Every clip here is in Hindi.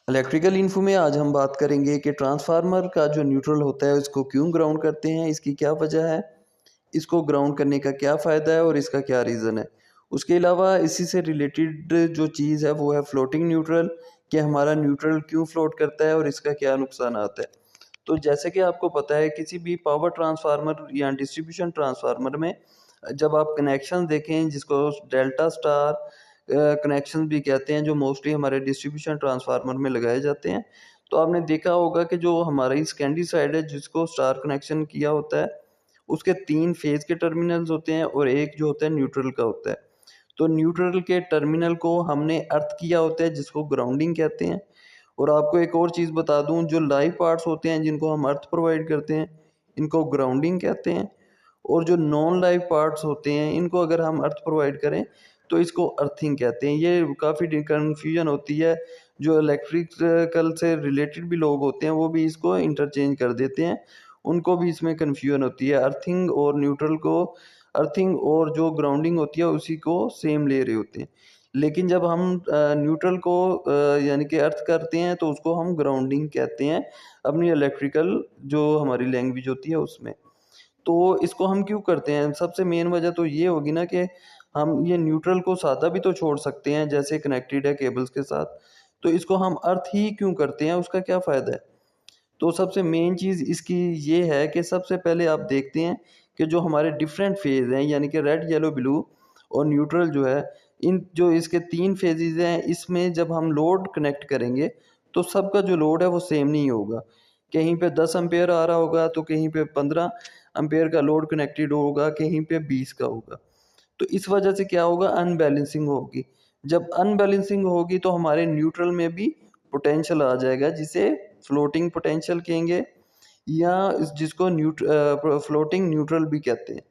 इलेक्ट्रिकल इन्फो में आज हम बात करेंगे कि ट्रांसफार्मर का जो न्यूट्रल होता है उसको क्यों ग्राउंड करते हैं, इसकी क्या वजह है, इसको ग्राउंड करने का क्या फ़ायदा है और इसका क्या रीज़न है। उसके अलावा इसी से रिलेटेड जो चीज़ है वो है फ्लोटिंग न्यूट्रल, कि हमारा न्यूट्रल क्यों फ्लोट करता है और इसका क्या नुकसानात है। तो जैसे कि आपको पता है किसी भी पावर ट्रांसफार्मर या डिस्ट्रीब्यूशन ट्रांसफार्मर में जब आप कनेक्शन देखें जिसको डेल्टा स्टार कनेक्शन भी कहते हैं, जो मोस्टली हमारे डिस्ट्रीब्यूशन ट्रांसफार्मर में लगाए जाते हैं, तो आपने देखा होगा कि जो हमारी सेकेंडरी साइड है जिसको स्टार कनेक्शन किया होता है उसके 3 फेज के टर्मिनल्स होते हैं और एक जो होता है न्यूट्रल का होता है। तो न्यूट्रल के टर्मिनल को हमने अर्थ किया होता है जिसको ग्राउंडिंग कहते हैं। और आपको एक और चीज़ बता दूं, जो लाइव पार्ट्स होते हैं जिनको हम अर्थ प्रोवाइड करते हैं इनको ग्राउंडिंग कहते हैं। और जो नॉन लाइव पार्ट्स होते हैं इनको अगर हम अर्थ प्रोवाइड करें तो इसको अर्थिंग कहते हैं। ये काफ़ी कन्फ्यूजन होती है, जो इलेक्ट्रिकल से रिलेटेड भी लोग होते हैं वो भी इसको इंटरचेंज कर देते हैं, उनको भी इसमें कन्फ्यूजन होती है। अर्थिंग और न्यूट्रल को, अर्थिंग और जो ग्राउंडिंग होती है उसी को सेम ले रहे होते हैं। लेकिन जब हम न्यूट्रल को यानी कि अर्थ करते हैं तो उसको हम ग्राउंडिंग कहते हैं अपनी इलेक्ट्रिकल जो हमारी लैंग्वेज होती है उसमें। तो इसको हम क्यों करते हैं? सबसे मेन वजह तो ये होगी ना कि हम ये न्यूट्रल को सादा भी तो छोड़ सकते हैं जैसे कनेक्टेड है केबल्स के साथ। तो इसको हम अर्थ ही क्यों करते हैं, उसका क्या फ़ायदा है? तो सबसे मेन चीज़ इसकी ये है कि सबसे पहले आप देखते हैं कि जो हमारे डिफरेंट फेज़ हैं यानी कि रेड, येलो, ब्लू और न्यूट्रल जो है, इन जो इसके 3 फेजेज़ हैं इसमें जब हम लोड कनेक्ट करेंगे तो सबका जो लोड है वो सेम नहीं होगा। कहीं पे 10 एम्पीयर आ रहा होगा तो कहीं पे 15 एम्पीयर का लोड कनेक्टेड होगा, कहीं पे 20 का होगा। तो इस वजह से क्या होगा, अनबैलेंसिंग होगी। जब अनबैलेंसिंग होगी तो हमारे न्यूट्रल में भी पोटेंशियल आ जाएगा जिसे फ्लोटिंग पोटेंशियल कहेंगे या जिसको फ्लोटिंग न्यूट्रल भी कहते हैं।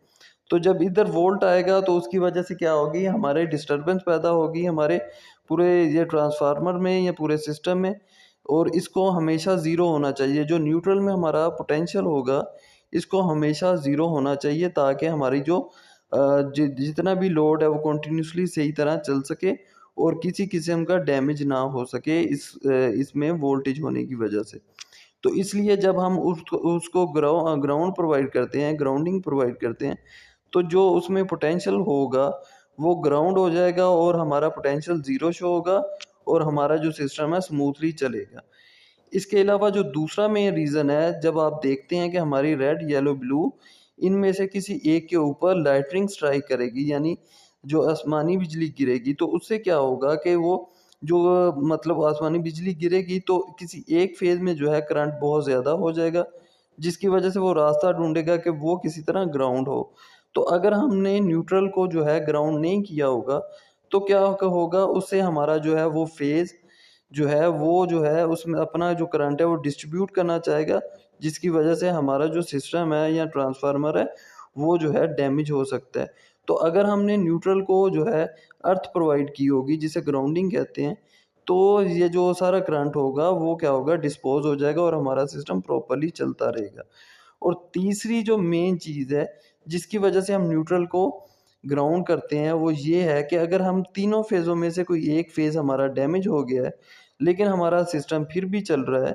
तो जब इधर वोल्ट आएगा तो उसकी वजह से क्या होगी, हमारे डिस्टरबेंस पैदा होगी हमारे पूरे ये ट्रांसफार्मर में या पूरे सिस्टम में। और इसको हमेशा ज़ीरो होना चाहिए, जो न्यूट्रल में हमारा पोटेंशियल होगा इसको हमेशा ज़ीरो होना चाहिए ताकि हमारी जो जितना भी लोड है वो कंटिन्यूसली सही तरह चल सके और किसी किस्म का डैमेज ना हो सके इसमें वोल्टेज होने की वजह से। तो इसलिए जब हम उसको ग्राउंड प्रोवाइड करते हैं, ग्राउंडिंग प्रोवाइड करते हैं, तो जो उसमें पोटेंशियल होगा वो ग्राउंड हो जाएगा और हमारा पोटेंशियल ज़ीरो शो होगा और हमारा जो सिस्टम है स्मूथली चलेगा। इसके अलावा जो दूसरा मेन रीज़न है, जब आप देखते हैं कि हमारी रेड, येलो, ब्लू इनमें से किसी एक के ऊपर लाइटनिंग स्ट्राइक करेगी यानी जो आसमानी बिजली गिरेगी, तो उससे क्या होगा कि वो जो मतलब आसमानी बिजली गिरेगी तो किसी एक फेज़ में जो है करंट बहुत ज़्यादा हो जाएगा, जिसकी वजह से वो रास्ता ढूँढेगा कि वो किसी तरह ग्राउंड हो। तो अगर हमने न्यूट्रल को जो है ग्राउंड नहीं किया होगा, तो क्या होगा, उससे हमारा जो है वो फेज़ जो है उसमें अपना जो करंट है वो डिस्ट्रीब्यूट करना चाहेगा, जिसकी वजह से हमारा जो सिस्टम है या ट्रांसफार्मर है वो जो है डैमेज हो सकता है। तो अगर हमने न्यूट्रल को जो है अर्थ प्रोवाइड की होगी जिसे ग्राउंडिंग कहते हैं, तो ये जो सारा करंट होगा वो क्या होगा, डिस्पोज हो जाएगा और हमारा सिस्टम प्रॉपर्ली चलता रहेगा। और तीसरी जो मेन चीज़ है जिसकी वजह से हम न्यूट्रल को ग्राउंड करते हैं वो ये है कि अगर हम तीनों फेज़ों में से कोई एक फेज़ हमारा डैमेज हो गया है लेकिन हमारा सिस्टम फिर भी चल रहा है,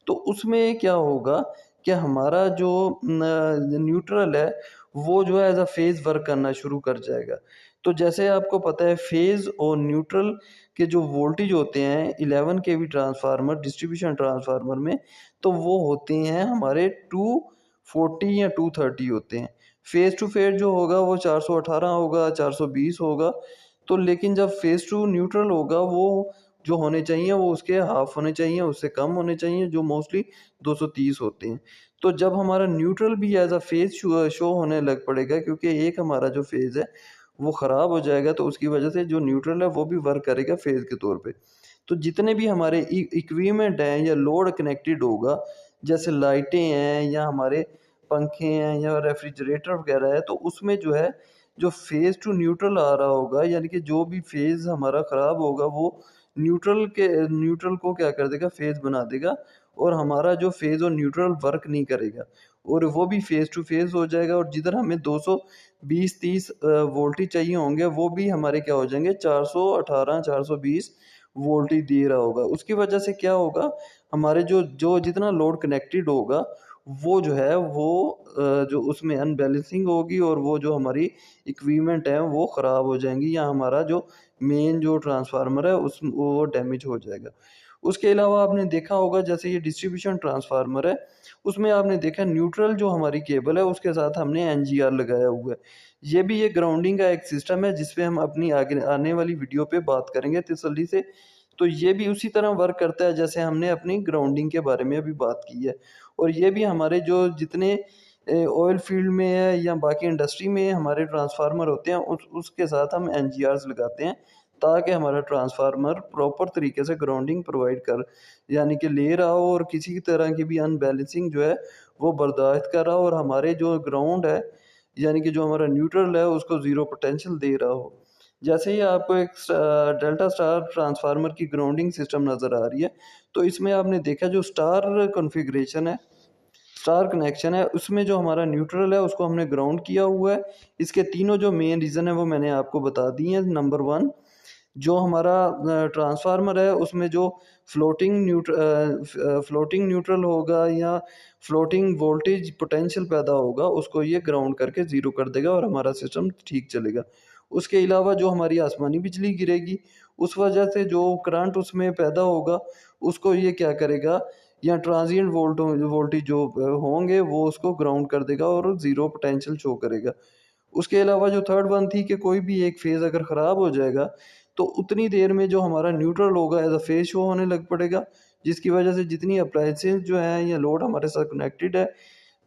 तो उसमें क्या होगा कि हमारा जो न्यूट्रल है वो जो है एज अ फेज़ वर्क करना शुरू कर जाएगा। तो जैसे आपको पता है फेज़ और न्यूट्रल के जो वोल्टेज होते हैं 11 केवी ट्रांसफार्मर, डिस्ट्रीब्यूशन ट्रांसफार्मर में, तो वो होते हैं हमारे 240 या 230 होते हैं। फेज़ टू फेज़ जो होगा वो 418 होगा, 420 होगा। तो लेकिन जब फेज़ टू न्यूट्रल होगा वो जो होने चाहिए वो उसके हाफ होने चाहिए, उससे कम होने चाहिए, जो मोस्टली 230 होते हैं। तो जब हमारा न्यूट्रल भी एज़ अ फेज़ शो होने लग पड़ेगा, क्योंकि एक हमारा जो फेज़ है वो ख़राब हो जाएगा तो उसकी वजह से जो न्यूट्रल है वो भी वर्क करेगा फेज़ के तौर पे। तो जितने भी हमारे इक्विपमेंट हैं या लोड कनेक्टेड होगा, जैसे लाइटें हैं या हमारे पंखे हैं या रेफ्रिजरेटर वगैरह है, तो उसमें जो है जो फेज़ टू न्यूट्रल आ रहा होगा यानी कि जो भी फेज़ हमारा ख़राब होगा वो न्यूट्रल को क्या कर देगा, फेज़ बना देगा और हमारा जो फेज़ और न्यूट्रल वर्क नहीं करेगा और वो भी फेज़ टू फेज़ हो जाएगा। और जिधर हमें 220-30 वोल्टेज चाहिए होंगे वो भी हमारे क्या हो जाएंगे, 418-420 वोल्टेज दे रहा होगा। उसकी वजह से क्या होगा, हमारे जो जो जितना लोड कनेक्टेड होगा वो जो है वो जो उसमें अनबैलेंसिंग होगी और वो जो हमारी इक्विपमेंट है वो ख़राब हो जाएंगी या हमारा जो मेन जो ट्रांसफार्मर है उस वो डैमेज हो जाएगा। उसके अलावा आपने देखा होगा जैसे ये डिस्ट्रीब्यूशन ट्रांसफार्मर है, उसमें आपने देखा न्यूट्रल जो हमारी केबल है उसके साथ हमने एनजीआर लगाया हुआ है। ये भी एक ग्राउंडिंग का एक सिस्टम है जिस पे हम अपनी आगे आने वाली वीडियो पे बात करेंगे तसल्ली से। तो ये भी उसी तरह वर्क करता है जैसे हमने अपनी ग्राउंडिंग के बारे में अभी बात की है। और ये भी हमारे जो जितने ऑयल फील्ड में है या बाकी इंडस्ट्री में हमारे ट्रांसफार्मर होते हैं उसके साथ हम एनजीआर्स लगाते हैं ताकि हमारा ट्रांसफार्मर प्रॉपर तरीके से ग्राउंडिंग प्रोवाइड कर यानी कि ले रहा हो और किसी तरह की भी अनबैलेंसिंग जो है वो बर्दाश्त कर रहा हो और हमारे जो ग्राउंड है यानी कि जो हमारा न्यूट्रल है उसको ज़ीरो पोटेंशियल दे रहा हो। जैसे ही आपको एक डेल्टा स्टार ट्रांसफार्मर की ग्राउंडिंग सिस्टम नज़र आ रही है, तो इसमें आपने देखा जो स्टार कॉन्फ़िगरेशन है, स्टार कनेक्शन है, उसमें जो हमारा न्यूट्रल है उसको हमने ग्राउंड किया हुआ है। इसके तीनों जो मेन रीज़न है वो मैंने आपको बता दिए हैं। नंबर 1 जो हमारा ट्रांसफार्मर है उसमें जो फ्लोटिंग न्यूट्रल होगा या फ्लोटिंग वोल्टेज पोटेंशियल पैदा होगा उसको ये ग्राउंड करके ज़ीरो कर देगा और हमारा सिस्टम ठीक चलेगा। उसके अलावा जो हमारी आसमानी बिजली गिरेगी उस वजह से जो करंट उसमें पैदा होगा उसको ये क्या करेगा या ट्रांजिएंट वोल्टेज जो होंगे वो उसको ग्राउंड कर देगा और ज़ीरो पोटेंशियल शो करेगा। उसके अलावा जो थर्ड वन थी कि कोई भी एक फेज़ अगर ख़राब हो जाएगा तो उतनी देर में जो हमारा न्यूट्रल होगा एज अ फेज़ शो होने लग पड़ेगा, जिसकी वजह से जितनी अप्लायंसेस जो हैं या लोड हमारे साथ कनेक्टेड है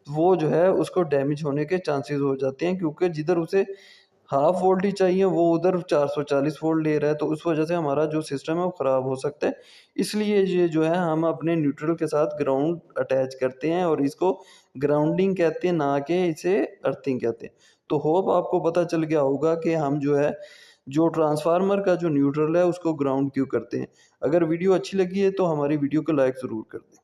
वो जो है उसको डैमेज होने के चांसेस हो जाते हैं क्योंकि जिधर उसे हाफ वोल्ट ही चाहिए वो उधर 440 वोल्ट ले रहा है, तो उस वजह से हमारा जो सिस्टम है वो ख़राब हो सकता है। इसलिए ये जो है हम अपने न्यूट्रल के साथ ग्राउंड अटैच करते हैं और इसको ग्राउंडिंग कहते हैं ना कि इसे अर्थिंग कहते हैं। तो होप आपको पता चल गया होगा कि हम जो है जो ट्रांसफार्मर का जो न्यूट्रल है उसको ग्राउंड क्यों करते हैं। अगर वीडियो अच्छी लगी है तो हमारी वीडियो को लाइक ज़रूर कर दें।